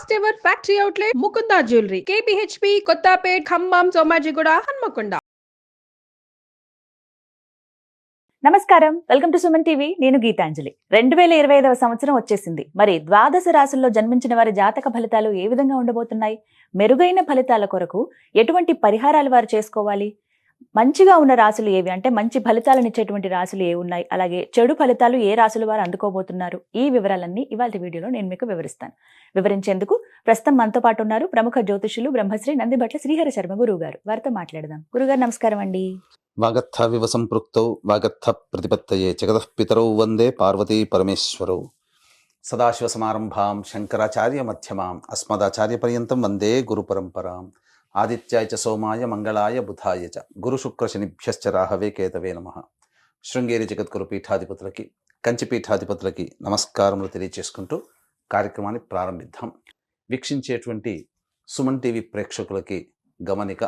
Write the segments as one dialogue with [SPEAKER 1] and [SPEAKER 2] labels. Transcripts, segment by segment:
[SPEAKER 1] First ever factory outlet Mukunda jewellery KPHB Kothapet Khammam Somajiguda Hanamkonda.
[SPEAKER 2] నమస్కారం, welcome to Suman TV. నేను గీతాంజలి. 2025వ సంవత్సరం వచ్చేసింది. మరి ద్వాదశ రాశుల్లో జన్మించిన వారి జాతక ఫలితాలు ఏ విధంగా ఉండబోతున్నాయి? మెరుగైన ఫలితాల కొరకు ఎటువంటి పరిహారాలు వారు చేసుకోవాలి? మంచిగా ఉన్న రాశులు ఏవి, అంటే మంచి ఫలితాలను ఇచ్చేటువంటి రాశులు ఏ ఉన్నాయి, అలాగే చెడు ఫలితాలు ఏ రాశులు వారు అందుకోబోతున్నారు, ఈ వివరాలన్నీ ఇవాళ వీడియోలో నేను మీకు వివరిస్తాను. వివరించేందుకు ప్రస్తుతం మనతో పాటు ఉన్నారు ప్రముఖ జ్యోతిషులు బ్రహ్మశ్రీ నందిబట్ల శ్రీహరి శర్మ గురువు గారు. వారితో మాట్లాడదాం. గురుగారు నమస్కారం అండి.
[SPEAKER 3] వాగర్థ వివ సంపృక్తౌ వాగర్థ ప్రతిపత్తయే జగతః పితరౌ వందే పార్వతీ పరమేశ్వరౌ. సదాశివ సమారంభాం శంకరాచార్య మధ్యమాం అస్మదాచార్య పర్యంతం వందే గురు పరంపరాం. ఆదిత్యాయ చ సోమాయ మంగళాయ బుధాయ చ గురు శుక్ర శనిభ్యశ్చ రాహవే కేతవే నమః. శృంగేరి జగద్గురు పీఠాధిపతులకి, కంచి పీఠాధిపతులకి నమస్కారములు తెలియచేసుకుంటూ కార్యక్రమాన్ని ప్రారంభిద్దాం. వీక్షించేటువంటి సుమన్ టీవీ ప్రేక్షకులకి గమనిక,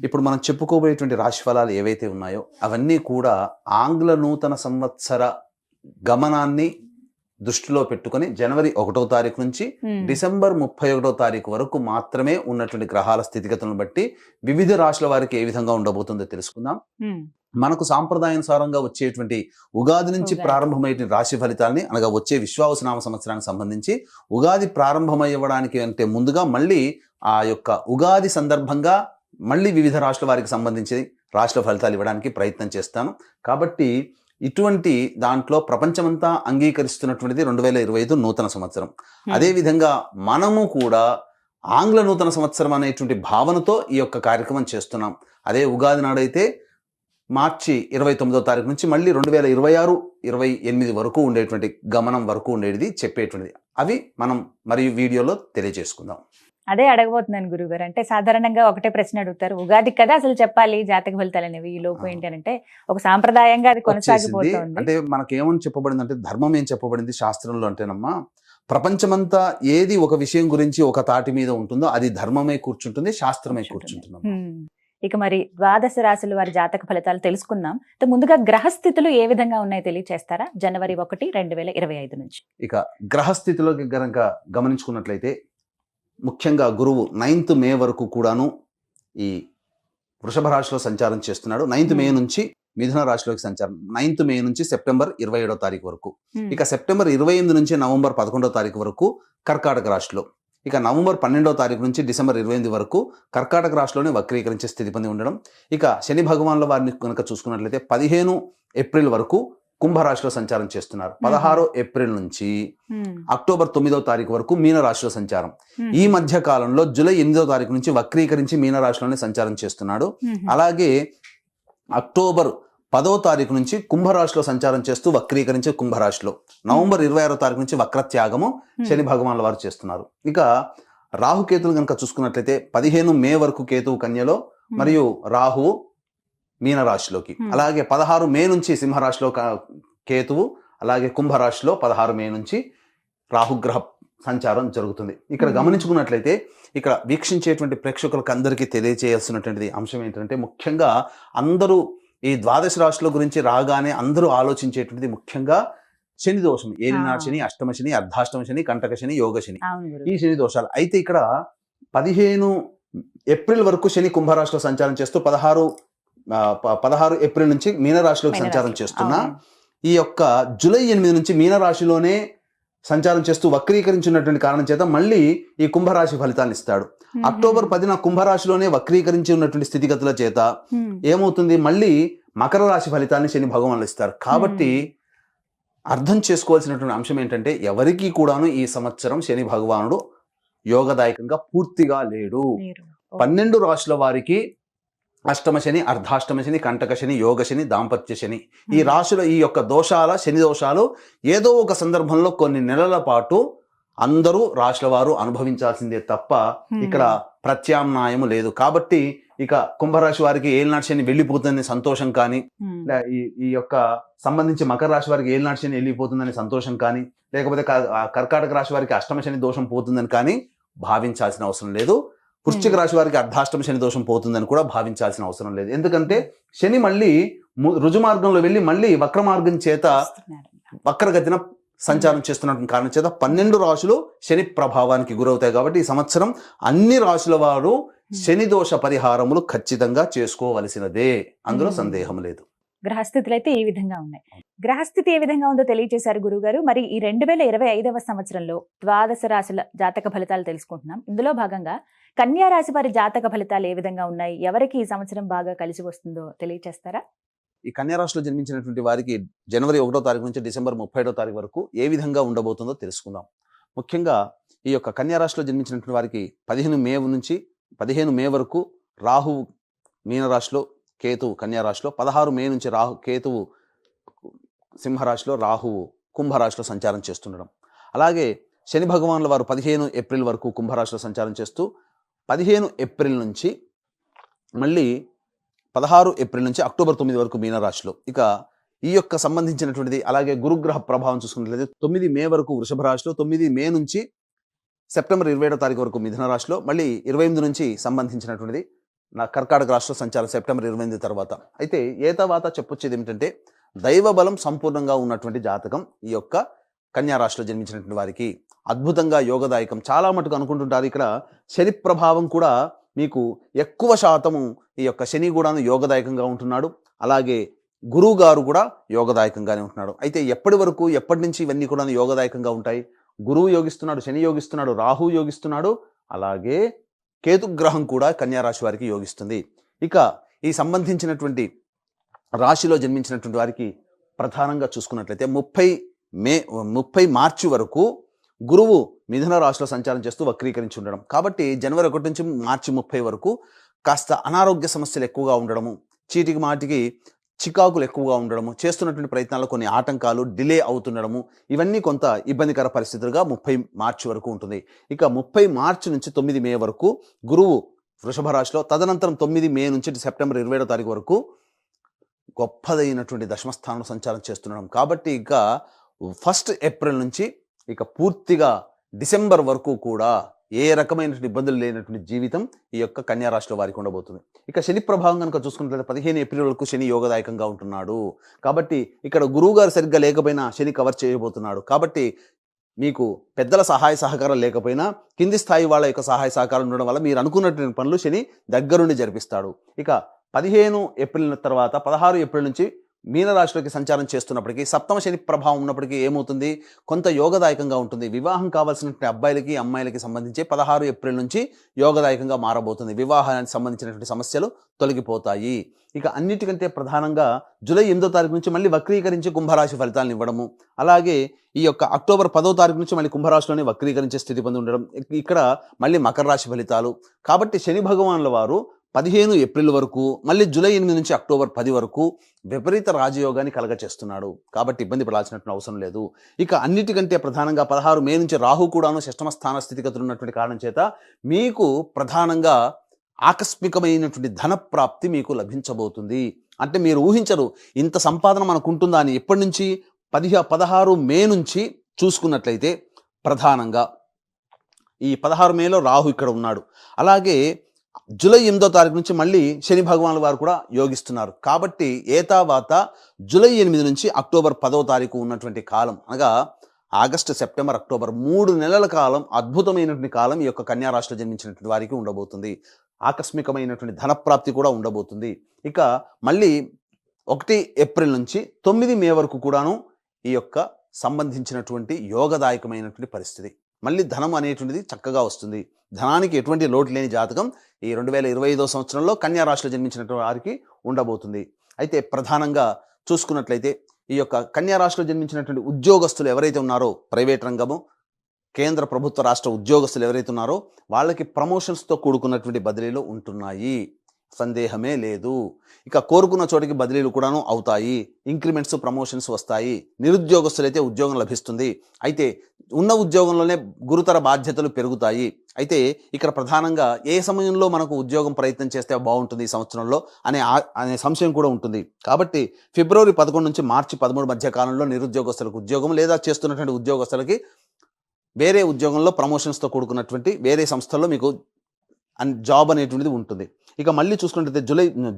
[SPEAKER 3] ఇప్పుడు మనం చెప్పుకోబోయేటువంటి రాశి ఫలాలు ఏవైతే ఉన్నాయో అవన్నీ కూడా ఆంగ్ల నూతన సంవత్సర గమనాన్ని దృష్టిలో పెట్టుకొని జనవరి 1వ తారీఖు నుంచి డిసెంబర్ 31వ తారీఖు వరకు మాత్రమే ఉన్నటువంటి గ్రహాల స్థితిగతులను బట్టి వివిధ రాశుల వారికి ఏ విధంగా ఉండబోతుందో తెలుసుకుందాం. మనకు సాంప్రదాయానుసారంగా వచ్చేటువంటి ఉగాది నుంచి ప్రారంభమయ్యే రాశి ఫలితాలని, అనగా వచ్చే విశ్వావసునామ సంవత్సరానికి సంబంధించి ఉగాది ప్రారంభమయ్యడానికి అంటే ముందుగా మళ్ళీ ఆ యొక్క ఉగాది సందర్భంగా మళ్ళీ వివిధ రాశుల వారికి సంబంధించి రాశుల ఫలితాలు ఇవ్వడానికి ప్రయత్నం చేస్తాను. కాబట్టి ఇటువంటి దాంట్లో ప్రపంచమంతా అంగీకరిస్తున్నటువంటిది 2025 నూతన సంవత్సరం. అదేవిధంగా మనము కూడా ఆంగ్ల నూతన సంవత్సరం అనేటువంటి భావనతో ఈ యొక్క కార్యక్రమం చేస్తున్నాం. అదే ఉగాది నాడైతే మార్చి 29వ తారీఖు నుంచి మళ్ళీ 2026-28 వరకు ఉండేటువంటి గమనం వరకు ఉండేది చెప్పేటువంటిది. అవి మనం మరియు వీడియోలో తెలియజేసుకుందాం.
[SPEAKER 2] అదే అడగబోతున్నాను గురుగారు. అంటే సాధారణంగా ఒకటే ప్రశ్న అడుగుతారు, ఉగాది కదా అసలు చెప్పాలి జాతక ఫలితాలు అనేవి, ఈ లోపు ఏంటి అంటే ఒక సాంప్రదాయంగా అది కొనసాగిపోతుంది.
[SPEAKER 3] అంటే మనకేమని చెప్పబడింది అంటే, ధర్మం ఏం చెప్పబడింది శాస్త్రంలో అంటేనమ్మా, ప్రపంచమంతా ఏది ఒక విషయం గురించి ఒక తాటి మీద ఉంటుందో అది ధర్మమే కూర్చుంటుంది, శాస్త్రమే కూర్చుంటుంది.
[SPEAKER 2] ఇక మరి ద్వాదశ రాశుల వారి జాతక ఫలితాలు తెలుసుకుందాం. ముందుగా గ్రహస్థితులు ఏ విధంగా ఉన్నాయో తెలియచేస్తారా? జనవరి 1, 2025 నుంచి.
[SPEAKER 3] ఇక గ్రహస్థితిలో గనక గమనించుకున్నట్లయితే ముఖ్యంగా గురువు 9th మే వరకు కూడాను ఈ వృషభ రాశిలో సంచారం చేస్తున్నాడు. 9th మే నుంచి మిథున రాశిలోకి సంచారం, 9th మే నుంచి సెప్టెంబర్ 27వ తారీఖు వరకు. ఇక సెప్టెంబర్ 28 నుంచి నవంబర్ 11వ తారీఖు వరకు కర్కాటక రాశిలో. ఇక నవంబర్ 12వ తారీఖు నుంచి డిసెంబర్ 28 వరకు కర్కాటక రాశిలోనే వక్రీకరించే స్థితి పొంది ఉండడం. ఇక శని భగవాన్ల వారిని కనుక చూసుకున్నట్లయితే 15 ఏప్రిల్ వరకు కుంభరాశిలో సంచారం చేస్తున్నారు. 16 ఏప్రిల్ నుంచి అక్టోబర్ 9వ తారీఖు వరకు మీనరాశిలో సంచారం. ఈ మధ్య కాలంలో జూలై 8వ తారీఖు నుంచి వక్రీకరించి మీనరాశిలోనే సంచారం చేస్తున్నాడు. అలాగే అక్టోబర్ 10వ తారీఖు నుంచి కుంభరాశిలో సంచారం చేస్తూ వక్రీకరించి కుంభరాశిలో, నవంబర్ 26వ తారీఖు నుంచి వక్రత్యాగము శని భగవాన్ల వారు చేస్తున్నారు. ఇక రాహుకేతులు కనుక చూసుకున్నట్లయితే 15 మే వరకు కేతువు కన్యలో మరియు రాహువు మీనరాశిలోకి, అలాగే 16 మే నుంచి సింహరాశిలో కేతువు, అలాగే కుంభరాశిలో 16 మే నుంచి రాహుగ్రహ సంచారం జరుగుతుంది. ఇక్కడ గమనించుకున్నట్లయితే ఇక్కడ వీక్షించేటువంటి ప్రేక్షకులకు అందరికీ తెలియజేయాల్సినటువంటి అంశం ఏంటంటే, ముఖ్యంగా అందరూ ఈ ద్వాదశ రాశుల గురించి రాగానే అందరూ ఆలోచించేటువంటిది ముఖ్యంగా శని దోషం, ఏలినాడు శని, అష్టమ శని, అర్ధాష్టమ శని, కంటక శని, యోగ శని, ఈ శని దోషాలు. అయితే ఇక్కడ 15 ఏప్రిల్ వరకు శని కుంభరాశిలో సంచారం చేస్తూ 16 ఏప్రిల్ నుంచి మీనరాశిలోకి సంచారం చేస్తున్నా, ఈ యొక్క జూలై 8 నుంచి మీనరాశిలోనే సంచారం చేస్తూ వక్రీకరించినటువంటి కారణం చేత మళ్ళీ ఈ కుంభరాశి ఫలితాన్ని ఇస్తాడు. అక్టోబర్ 10న కుంభరాశిలోనే వక్రీకరించి ఉన్నటువంటి స్థితిగతుల చేత ఏమవుతుంది, మళ్ళీ మకర రాశి ఫలితాన్ని శని భగవానులు ఇస్తారు. కాబట్టి అర్థం చేసుకోవాల్సినటువంటి అంశం ఏంటంటే, ఎవరికి కూడాను ఈ సంవత్సరం శని భగవానుడు యోగదాయకంగా పూర్తిగా లేడు. 12 రాశుల వారికి అష్టమ శని, అర్ధాష్టమ శని, కంటక శని, యోగ శని, దాంపత్య శని, ఈ రాశుల ఈ యొక్క శని దోషాలు ఏదో ఒక సందర్భంలో కొన్ని నెలల పాటు అందరూ రాశుల వారు అనుభవించాల్సిందే తప్ప ఇక్కడ ప్రత్యామ్నాయము లేదు. కాబట్టి ఇక కుంభరాశి వారికి ఏలినాటి శని వెళ్ళిపోతుందని సంతోషం కానీ, ఈ యొక్క సంబంధించి మకర రాశి వారికి ఏలినాటి శని వెళ్ళిపోతుందని సంతోషం కానీ, లేకపోతే కర్కాటక రాశి వారికి అష్టమ శని దోషం పోతుందని కానీ భావించాల్సిన అవసరం లేదు. వృశ్చిక రాశి వారికి అర్ధాష్టమ శని దోషం పోతుందని కూడా భావించాల్సిన అవసరం లేదు. ఎందుకంటే శని మళ్ళీ రుజు మార్గంలో వెళ్ళి మళ్ళీ వక్ర మార్గం చేత వక్రగతిన సంచారం చేస్తున్నటువంటి కారణం చేత 12 రాశులు శని ప్రభావానికి గురవుతాయి. కాబట్టి ఈ సంవత్సరం అన్ని రాశుల వారు శని దోష పరిహారములు ఖచ్చితంగా చేసుకోవలసినదే, అందులో సందేహం లేదు.
[SPEAKER 2] గ్రహస్థితులు అయితే ఈ విధంగా ఉన్నాయి. గ్రహస్థితి ఏ విధంగా ఉందో తెలియజేశారు గురుగారు. మరి ఈ 2025వ సంవత్సరంలో ద్వాదశ రాశుల జాతక ఫలితాలు తెలుసుకుంటున్నాం. ఇందులో భాగంగా కన్యా రాశి వారి జాతక ఫలితాలు ఏ విధంగా ఉన్నాయి, ఎవరికి ఈ సంవత్సరం బాగా కలిసి వస్తుందో తెలియజేస్తారా?
[SPEAKER 3] ఈ కన్యా రాశిలో జన్మించినటువంటి వారికి జనవరి 1వ తారీఖు నుంచి డిసెంబర్ 31వ తారీఖు వరకు ఏ విధంగా ఉండబోతుందో తెలుసుకుందాం. ముఖ్యంగా ఈ యొక్క కన్యా రాశిలో జన్మించినటువంటి వారికి 15 మే వరకు రాహువు మీనరాశిలో, కేతువు కన్యా రాశిలో, 16 మే నుంచి కేతువు సింహరాశిలో, రాహువు కుంభరాశిలో సంచారం చేస్తుండడం. అలాగే శని భగవానుల వారు 15 ఏప్రిల్ వరకు కుంభరాశిలో సంచారం చేస్తూ 15 ఏప్రిల్ నుంచి మళ్ళీ 16 ఏప్రిల్ నుంచి అక్టోబర్ 9 వరకు మీనరాశిలో. ఇక ఈ యొక్క సంబంధించినటువంటిది అలాగే గురుగ్రహ ప్రభావం చూసుకున్నట్లయితే 9 మే వరకు వృషభ రాశిలో, 9 మే నుంచి సెప్టెంబర్ 27వ తారీఖు వరకు మిథున రాశిలో, మళ్ళీ 28 నుంచి సంబంధించినటువంటిది కర్కాటక రాశిలో సంచారం సెప్టెంబర్ 28 తర్వాత. అయితే తర్వాత చెప్పొచ్చేది ఏమిటంటే దైవ బలం సంపూర్ణంగా ఉన్నటువంటి జాతకం ఈ యొక్క కన్యా రాశిలో జన్మించినటువంటి వారికి అద్భుతంగా యోగదాయకం. చాలా మటుకు అనుకుంటుంటారు ఇక్కడ శని ప్రభావం కూడా మీకు ఎక్కువ శాతము ఈ యొక్క శని కూడాను యోగదాయకంగా ఉంటున్నాడు, అలాగే గురువు గారు కూడా యోగదాయకంగానే ఉంటున్నాడు. అయితే ఎప్పటి నుంచి ఇవన్నీ కూడా యోగదాయకంగా ఉంటాయి? గురువు యోగిస్తున్నాడు, శని యోగిస్తున్నాడు, రాహు యోగిస్తున్నాడు, అలాగే కేతుగ్రహం కూడా కన్యా రాశి వారికి యోగిస్తుంది. ఇక ఈ సంబంధించినటువంటి రాశిలో జన్మించినటువంటి వారికి ప్రధానంగా చూసుకున్నట్లయితే 30 మార్చి వరకు గురువు మిథున రాశిలో సంచారం చేస్తూ వక్రీకరించి ఉండడం. కాబట్టి జనవరి 1 నుంచి మార్చి 30 వరకు కాస్త అనారోగ్య సమస్యలు ఎక్కువగా ఉండడము, చీటికి మాటికి చికాకులు ఎక్కువగా ఉండడము, చేస్తున్నటువంటి ప్రయత్నాల్లో కొన్ని ఆటంకాలు డిలే అవుతుండడము, ఇవన్నీ కొంత ఇబ్బందికర పరిస్థితులుగా 30 మార్చి వరకు ఉంటుంది. ఇక 30 మార్చి నుంచి 9 మే వరకు గురువు వృషభ రాశిలో, తదనంతరం 9 మే నుంచి సెప్టెంబర్ 27వ తారీఖు వరకు గొప్పదైనటువంటి దశమస్థానంలో సంచారం చేస్తున్నాం. కాబట్టి ఇక 1 ఏప్రిల్ నుంచి ఇక పూర్తిగా డిసెంబర్ వరకు కూడా ఏ రకమైనటువంటి ఇబ్బందులు లేనటువంటి జీవితం ఈ యొక్క కన్యా రాశిలో వారికి ఉండబోతుంది. ఇక శని ప్రభావం కనుక చూసుకున్నట్లయితే 15 ఏప్రిల్ వరకు శని యోగదాయకంగా ఉంటున్నాడు. కాబట్టి ఇక్కడ గురువు గారు సరిగ్గా లేకపోయినా శని కవర్ చేయబోతున్నాడు. కాబట్టి మీకు పెద్దల సహాయ సహకారం లేకపోయినా కింది స్థాయి వాళ్ళ యొక్క సహాయ సహకారం ఉండడం వల్ల మీరు అనుకున్నటువంటి పనులు శని దగ్గరుండి జరిపిస్తాడు. ఇక 15 ఏప్రిల్ తర్వాత 16 ఏప్రిల్ నుంచి మీనరాశిలోకి సంచారం చేస్తున్నప్పటికీ సప్తమ శని ప్రభావం ఉన్నప్పటికీ ఏమవుతుంది, కొంత యోగదాయకంగా ఉంటుంది. వివాహం కావాల్సినటువంటి అబ్బాయిలకి అమ్మాయిలకి సంబంధించి 16 ఏప్రిల్ నుంచి యోగదాయకంగా మారబోతుంది. వివాహానికి సంబంధించినటువంటి సమస్యలు తొలగిపోతాయి. ఇక అన్నిటికంటే ప్రధానంగా జూలై 8వ తారీఖు నుంచి మళ్ళీ వక్రీకరించి కుంభరాశి ఫలితాలను ఇవ్వడము, అలాగే ఈ యొక్క అక్టోబర్ 10వ తారీఖు నుంచి మళ్ళీ కుంభరాశిలోనే వక్రీకరించే స్థితి పొంది ఉండడం, ఇక్కడ మళ్ళీ మకర రాశి ఫలితాలు. కాబట్టి శని భగవానుల వారు 15 ఏప్రిల్ వరకు, మళ్ళీ జూలై 8 నుంచి అక్టోబర్ 10 వరకు విపరీత రాజయోగాన్ని కలగచేస్తున్నాడు. కాబట్టి ఇబ్బంది పడాల్సినటువంటి అవసరం లేదు. ఇక అన్నిటికంటే ప్రధానంగా 16 మే నుంచి రాహు కూడాను షష్టమ స్థాన స్థితిగతులు ఉన్నటువంటి కారణం చేత మీకు ప్రధానంగా ఆకస్మికమైనటువంటి ధన ప్రాప్తి మీకు లభించబోతుంది. అంటే మీరు ఊహించరు ఇంత సంపాదన మనకు ఉంటుందా అని. ఎప్పటి నుంచి 16 మే నుంచి చూసుకున్నట్లయితే ప్రధానంగా ఈ 16 మేలో రాహు ఇక్కడ ఉన్నాడు. అలాగే జూలై 8వ తారీఖు నుంచి మళ్ళీ శని భగవానుల వారు కూడా యోగిస్తున్నారు. కాబట్టి ఏతావాత జూలై 8 నుంచి అక్టోబర్ 10వ తారీఖు ఉన్నటువంటి కాలం, అనగా ఆగస్టు, సెప్టెంబర్, అక్టోబర్ 3 నెలల కాలం అద్భుతమైనటువంటి కాలం ఈ యొక్క కన్యా రాశిలో జన్మించినటువంటి వారికి ఉండబోతుంది. ఆకస్మికమైనటువంటి ధనప్రాప్తి కూడా ఉండబోతుంది. ఇక మళ్ళీ 1 ఏప్రిల్ నుంచి 9 మే వరకు కూడాను ఈ యొక్క సంబంధించినటువంటి యోగదాయకమైనటువంటి పరిస్థితి. మళ్ళీ ధనం అనేటువంటిది చక్కగా వస్తుంది. ధనానికి ఎటువంటి లోటు లేని జాతకం ఈ 2025వ సంవత్సరంలో కన్యా రాశిలో జన్మించినటువంటి వారికి ఉండబోతుంది. అయితే ప్రధానంగా చూసుకున్నట్లయితే ఈ యొక్క కన్యా రాశిలో జన్మించినటువంటి ఉద్యోగస్తులు ఎవరైతే ఉన్నారో, ప్రైవేట్ రంగము, కేంద్ర ప్రభుత్వ రాష్ట్ర ఉద్యోగస్తులు ఎవరైతే ఉన్నారో వాళ్ళకి ప్రమోషన్స్తో కూడుకున్నటువంటి బదిలీలు ఉంటున్నాయి, సందేహమే లేదు. ఇక కోరుకున్న చోటికి బదిలీలు కూడాను అవుతాయి, ఇంక్రిమెంట్స్, ప్రమోషన్స్ వస్తాయి. నిరుద్యోగస్తులైతే ఉద్యోగం లభిస్తుంది. అయితే ఉన్న ఉద్యోగంలోనే గురుతర బాధ్యతలు పెరుగుతాయి. అయితే ఇక్కడ ప్రధానంగా ఏ సమయంలో మనకు ఉద్యోగం ప్రయత్నం చేస్తే బాగుంటుంది ఈ సంవత్సరంలో అనే సంశయం కూడా ఉంటుంది. కాబట్టి ఫిబ్రవరి 11 నుంచి మార్చి 13 మధ్య కాలంలో నిరుద్యోగస్తులకు ఉద్యోగం, లేదా చేస్తున్నటువంటి ఉద్యోగస్తులకి వేరే ఉద్యోగంలో ప్రమోషన్స్తో కూడుకున్నటువంటి వేరే సంస్థల్లో మీకు జాబ్ అనేటువంటిది ఉంటుంది. ఇక మళ్ళీ చూసుకుంటే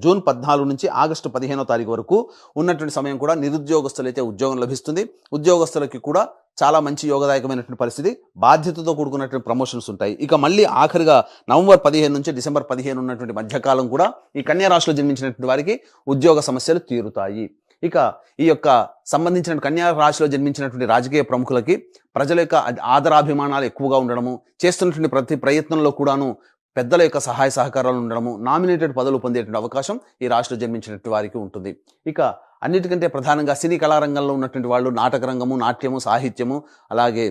[SPEAKER 3] జూన్ 14 నుంచి ఆగస్టు 15వ తారీఖు వరకు ఉన్నటువంటి సమయం కూడా నిరుద్యోగస్తులైతే ఉద్యోగం లభిస్తుంది. ఉద్యోగస్తులకి కూడా చాలా మంచి యోగదాయకమైనటువంటి పరిస్థితి, బాధ్యతతో కూడుకున్నటువంటి ప్రమోషన్స్ ఉంటాయి. ఇక మళ్ళీ ఆఖరిగా నవంబర్ 15 నుంచి డిసెంబర్ 15 ఉన్నటువంటి మధ్యకాలం కూడా ఈ కన్యా రాశిలో జన్మించినటువంటి వారికి ఉద్యోగ సమస్యలు తీరుతాయి. ఇక ఈ యొక్క సంబంధించిన కన్యా రాశిలో జన్మించినటువంటి రాజకీయ ప్రముఖులకి ప్రజల యొక్క ఆదరాభిమానాలు ఎక్కువగా ఉండడము, చేస్తున్నటువంటి ప్రతి ప్రయత్నంలో కూడాను పెద్దల యొక్క సహాయ సహకారాలు ఉండడము, నామినేటెడ్ పదవులు పొందేటువంటి అవకాశం ఈ రాశిలో జన్మించినటువంటి వారికి ఉంటుంది. ఇక అన్నిటికంటే ప్రధానంగా సినీ కళారంగంలో ఉన్నటువంటి వాళ్ళు నాటక రంగము, నాట్యము, సాహిత్యము, అలాగే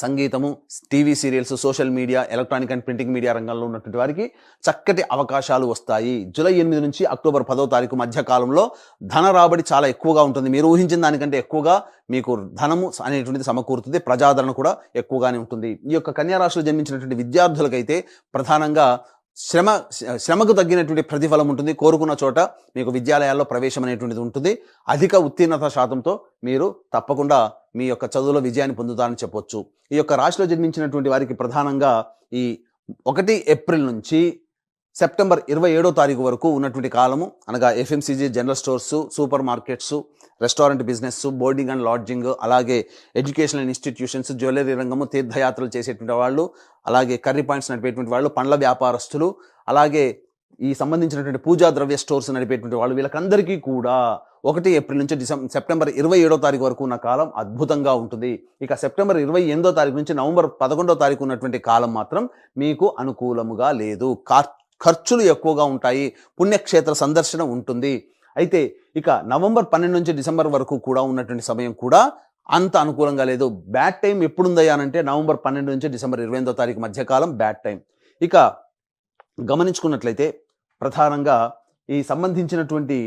[SPEAKER 3] సంగీతము, TV serials, social media, electronic and printing media రంగంలో ఉన్నటువంటి వారికి చక్కటి అవకాశాలు వస్తాయి. జూలై 8 నుంచి అక్టోబర్ 10వ తారీఖు మధ్య కాలంలో ధన రాబడి చాలా ఎక్కువగా ఉంటుంది. మీరు ఊహించిన దానికంటే ఎక్కువగా మీకు ధనము అనేటువంటిది సమకూరుతుంది. ప్రజాదరణ కూడా ఎక్కువగానే ఉంటుంది. ఈ యొక్క కన్యా రాశిలో జన్మించినటువంటి విద్యార్థులకైతే ప్రధానంగా శ్రమకు తగ్గినటువంటి ప్రతిఫలం ఉంటుంది. కోరుకున్న చోట మీకు విద్యాలయాల్లో ప్రవేశం అనేటువంటిది ఉంటుంది. అధిక ఉత్తీర్ణత శాతంతో మీరు తప్పకుండా మీ యొక్క చదువులో విజయాన్ని పొందుతారని చెప్పొచ్చు. ఈ యొక్క రాశిలో జన్మించినటువంటి వారికి ప్రధానంగా ఈ 1 ఏప్రిల్ నుంచి సెప్టెంబర్ 27వ తారీఖు వరకు ఉన్నటువంటి కాలము, అనగా FMCG, general stores, super markets, restaurant business, boarding and lodging, అలాగే ఎడ్యుకేషనల్ ఇన్స్టిట్యూషన్స్, జ్యువెలరీ రంగము, తీర్థయాత్రలు చేసేటువంటి వాళ్ళు, అలాగే కర్రీ పాయింట్స్ నడిపేటువంటి వాళ్ళు, పండ్ల వ్యాపారస్తులు, అలాగే ఈ సంబంధించినటువంటి పూజా ద్రవ్య స్టోర్స్ నడిపేటువంటి వాళ్ళు, వీళ్ళకందరికీ కూడా 1 ఏప్రిల్ నుంచి సెప్టెంబర్ 27వ తారీఖు వరకు ఉన్న కాలం అద్భుతంగా ఉంటుంది. ఇక సెప్టెంబర్ 28వ తారీఖు నుంచి నవంబర్ 11వ తారీఖు ఉన్నటువంటి కాలం మాత్రం మీకు అనుకూలముగా లేదు. ఖర్చులు ఎక్కువగా ఉంటాయి. పుణ్యక్షేత్ర సందర్శన ఉంటుంది. అయితే ఇక నవంబర్ 12 నుంచి డిసెంబర్ వరకు కూడా ఉన్నటువంటి సమయం కూడా అంత అనుకూలంగా లేదు. బ్యాడ్ టైం ఎప్పుడుందయ్యా అంటే నవంబర్ 12 నుంచి డిసెంబర్ 28వ తారీఖు మధ్యకాలం బ్యాడ్ టైం. ఇక గమనించుకున్నట్లయితే ప్రధానంగా ఈ సంబంధించినటువంటి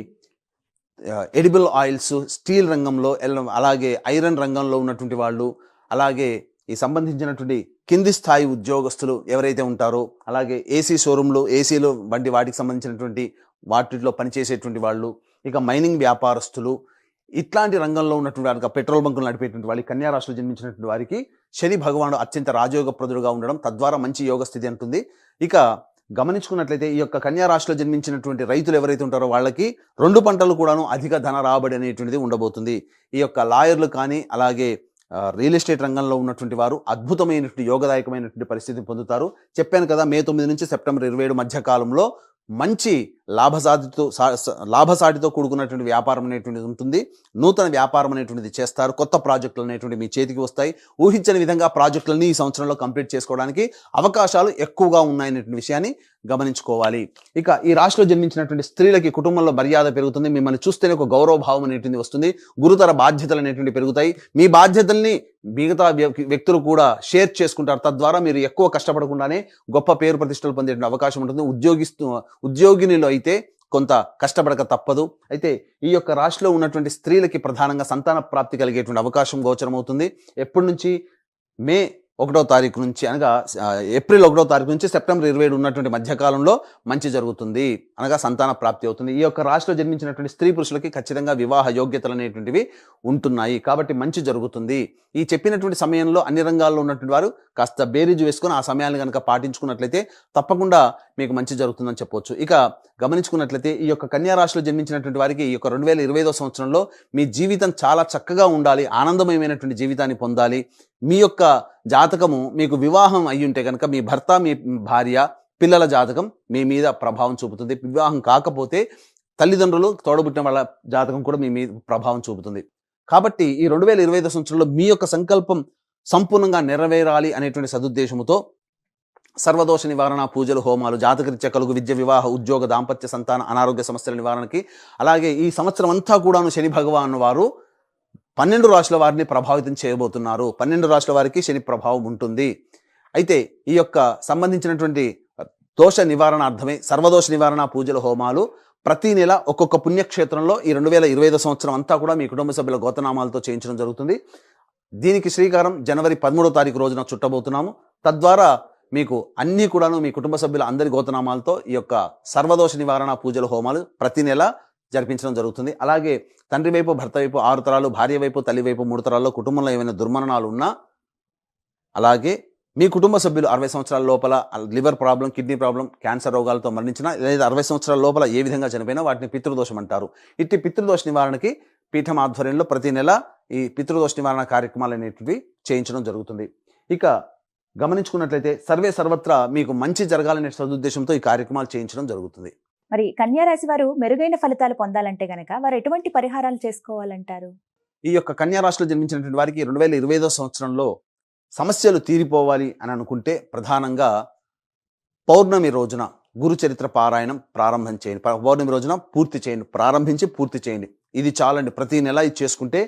[SPEAKER 3] ఎడిబుల్ ఆయిల్స్, స్టీల్ రంగంలో, అలాగే ఐరన్ రంగంలో ఉన్నటువంటి వాళ్ళు, అలాగే ఈ సంబంధించినటువంటి కింది స్థాయి ఉద్యోగస్తులు ఎవరైతే ఉంటారో, అలాగే ఏసీ షోరూంలు, ఏసీలు వంటి వాటికి సంబంధించినటువంటి వాటిలో పనిచేసేటువంటి వాళ్ళు, ఇక మైనింగ్ వ్యాపారస్తులు, ఇట్లాంటి రంగంలో ఉన్నటువంటి వారికి, పెట్రోల్ బంకులు నడిపేటువంటి వాళ్ళు, కన్యా రాశిలో జన్మించినటువంటి వారికి శని భగవానుడు అత్యంత రాజయోగప్రదుడుగా ఉండడం తద్వారా మంచి యోగ స్థితి ఉంటుంది. ఇక గమనించుకున్నట్లయితే ఈ యొక్క కన్యా రాశిలో జన్మించినటువంటి రైతులు ఎవరైతే ఉంటారో వాళ్ళకి 2 పంటలు కూడాను అధిక ధన రాబడి అనేటువంటిది ఉండబోతుంది. ఈ యొక్క లాయర్లు కానీ, అలాగే రియల్ ఎస్టేట్ రంగంలో ఉన్నటువంటి వారు అద్భుతమైనటువంటి యోగదాయకమైనటువంటి పరిస్థితిని పొందుతారు. చెప్పాను కదా, మే 9 నుంచి సెప్టెంబర్ 27 మధ్య కాలంలో మంచి లాభసాటితో కూడుకున్నటువంటి వ్యాపారం అనేటువంటిది ఉంటుంది. నూతన వ్యాపారం అనేటువంటిది చేస్తారు. కొత్త ప్రాజెక్టులు అనేటువంటి మీ చేతికి వస్తాయి. ఊహించని విధంగా ప్రాజెక్టులని ఈ సంవత్సరంలో కంప్లీట్ చేసుకోవడానికి అవకాశాలు ఎక్కువగా ఉన్నాయనేటువంటి విషయాన్ని గమనించుకోవాలి. ఇక ఈ రాశిలో జన్మించినటువంటి స్త్రీలకి కుటుంబంలో మర్యాద పెరుగుతుంది. మిమ్మల్ని చూస్తేనే ఒక గౌరవభావం అనేటువంటి వస్తుంది. గురుతర బాధ్యతలు అనేటువంటి పెరుగుతాయి. మీ బాధ్యతల్ని మిగతా వ్యక్తులు కూడా షేర్ చేసుకుంటారు. తద్వారా మీరు ఎక్కువ కష్టపడకుండానే గొప్ప పేరు ప్రతిష్టలు పొందే అవకాశం ఉంటుంది. ఉద్యోగినిలో అయితే కొంత కష్టపడక తప్పదు. అయితే ఈ యొక్క రాశిలో ఉన్నటువంటి స్త్రీలకి ప్రధానంగా సంతాన ప్రాప్తి కలిగేటువంటి అవకాశం గోచరమవుతుంది. ఎప్పటి నుంచి? మే 1వ తారీఖు నుంచి, అనగా ఏప్రిల్ 1వ తారీఖు నుంచి సెప్టెంబర్ 27 ఉన్నటువంటి మధ్యకాలంలో మంచి జరుగుతుంది, అనగా సంతాన ప్రాప్తి అవుతుంది. ఈ యొక్క రాశిలో జన్మించినటువంటి స్త్రీ పురుషులకి ఖచ్చితంగా వివాహ యోగ్యతలు అనేటువంటివి ఉంటున్నాయి. కాబట్టి మంచి జరుగుతుంది. ఈ చెప్పినటువంటి సమయంలో అన్ని రంగాల్లో ఉన్నటువంటి వారు కాస్త బేరీజు వేసుకొని ఆ సమయాన్ని కనుక పాటించుకున్నట్లయితే తప్పకుండా మీకు మంచి జరుగుతుందని చెప్పవచ్చు. ఇక గమనించుకున్నట్లయితే ఈ యొక్క కన్యా రాశిలో జన్మించినటువంటి వారికి ఈ యొక్క 2025వ సంవత్సరంలో మీ జీవితం చాలా చక్కగా ఉండాలి, ఆనందమయమైనటువంటి జీవితాన్ని పొందాలి. మీ యొక్క జాతకము మీకు వివాహం అయ్యుంటే కనుక మీ భర్త, మీ భార్య, పిల్లల జాతకం మీ మీద ప్రభావం చూపుతుంది. వివాహం కాకపోతే తల్లిదండ్రులు, తోడబుట్టిన వాళ్ళ జాతకం కూడా మీ మీద ప్రభావం చూపుతుంది. కాబట్టి ఈ 2025 సంవత్సరంలో మీ యొక్క సంకల్పం సంపూర్ణంగా నెరవేరాలి అనేటువంటి సదుద్దేశముతో సర్వదోష నివారణ పూజలు, హోమాలు, జాతకరీత్యా కలుగు విద్య, వివాహ, ఉద్యోగ, దాంపత్య, సంతాన, అనారోగ్య సమస్యల నివారణకి, అలాగే ఈ సంవత్సరం అంతా కూడాను శని భగవాను వారు 12 రాశుల వారిని ప్రభావితం చేయబోతున్నారు. 12 రాశుల వారికి శని ప్రభావం ఉంటుంది. అయితే ఈ యొక్క సంబంధించినటువంటి దోష నివారణార్థమే సర్వదోష నివారణ పూజల, హోమాలు ప్రతి నెల ఒక్కొక్క పుణ్యక్షేత్రంలో ఈ 2025 సంవత్సరం అంతా కూడా మీ కుటుంబ సభ్యుల గోతనామాలతో చేయించడం జరుగుతుంది. దీనికి శ్రీకారం జనవరి 13వ తారీఖు రోజున చుట్టబోతున్నాము. తద్వారా మీకు అన్నీ కూడాను మీ కుటుంబ సభ్యుల అందరి గోతనామాలతో ఈ యొక్క సర్వదోష నివారణ పూజల, హోమాలు ప్రతి నెల జరిపించడం జరుగుతుంది. అలాగే తండ్రి వైపు, భర్త వైపు 6 తరాలు, భార్య వైపు, తల్లి వైపు 3 తరాల్లో కుటుంబంలో ఏమైనా దుర్మరణాలు ఉన్నా, అలాగే మీ కుటుంబ సభ్యులు 60 సంవత్సరాల లోపల liver problem, kidney problem, cancer రోగాలతో మరణించిన లేదా 60 సంవత్సరాల లోపల ఏ విధంగా చనిపోయినా వాటిని పితృదోషం అంటారు. ఇట్టి పితృదోష నివారణకి పీఠం ఆధ్వర్యంలో ప్రతి నెల ఈ పితృదోష నివారణ కార్యక్రమాలు అనేటివి చేయించడం జరుగుతుంది. ఇక గమనించుకున్నట్లయితే సర్వత్రా మీకు మంచి జరగాలనే సదుద్దేశంతో ఈ కార్యక్రమాలు చేయించడం జరుగుతుంది.
[SPEAKER 2] మరి కన్యా రాశి వారు మెరుగైన ఫలితాలు పొందాలంటే గనక వారు ఎటువంటి పరిహారాలు చేసుకోవాలంటారు?
[SPEAKER 3] ఈ యొక్క కన్యా రాశిలో జన్మించినటువంటి వారికి 2025 సంవత్సరంలో సమస్యలు తీరిపోవాలి అని అనుకుంటే ప్రధానంగా పౌర్ణమి రోజున గురు చరిత్ర పారాయణం ప్రారంభం చేయండి. పౌర్ణమి రోజున ప్రారంభించి పూర్తి చేయండి. ఇది చాలండి. ప్రతి నెల ఇది చేసుకుంటే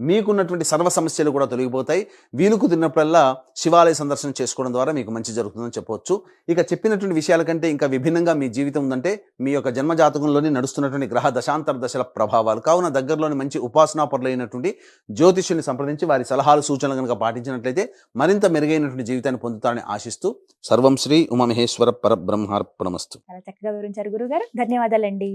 [SPEAKER 3] మీకున్నటువంటి సర్వ సమస్యలు కూడా తొలగిపోతాయి. వీలు కుదిరినప్పుడల్లా శివాలయ సందర్శనం చేసుకోవడం ద్వారా మీకు మంచి జరుగుతుందని చెప్పవచ్చు. ఇక చెప్పినటువంటి విషయాల కంటే ఇంకా విభిన్నంగా మీ జీవితం ఉందంటే మీ యొక్క జన్మజాతకంలోని నడుస్తున్నటువంటి గ్రహ దశాంతర దశల ప్రభావాలు. కావున దగ్గరలోని మంచి ఉపాసనాపరులైనటువంటి జ్యోతిష్యుని సంప్రదించి వారి సలహాలు సూచనలు కనుక పాటించినట్లయితే మరింత మెరుగైనటువంటి జీవితాన్ని పొందుతారని ఆశిస్తూ సర్వం శ్రీ ఉమామహేశ్వర పరబ్రహ్మార్పణమస్తు.
[SPEAKER 2] చాలా చక్కగా వివరించారు గురుగారు. ధన్యవాదాలండి.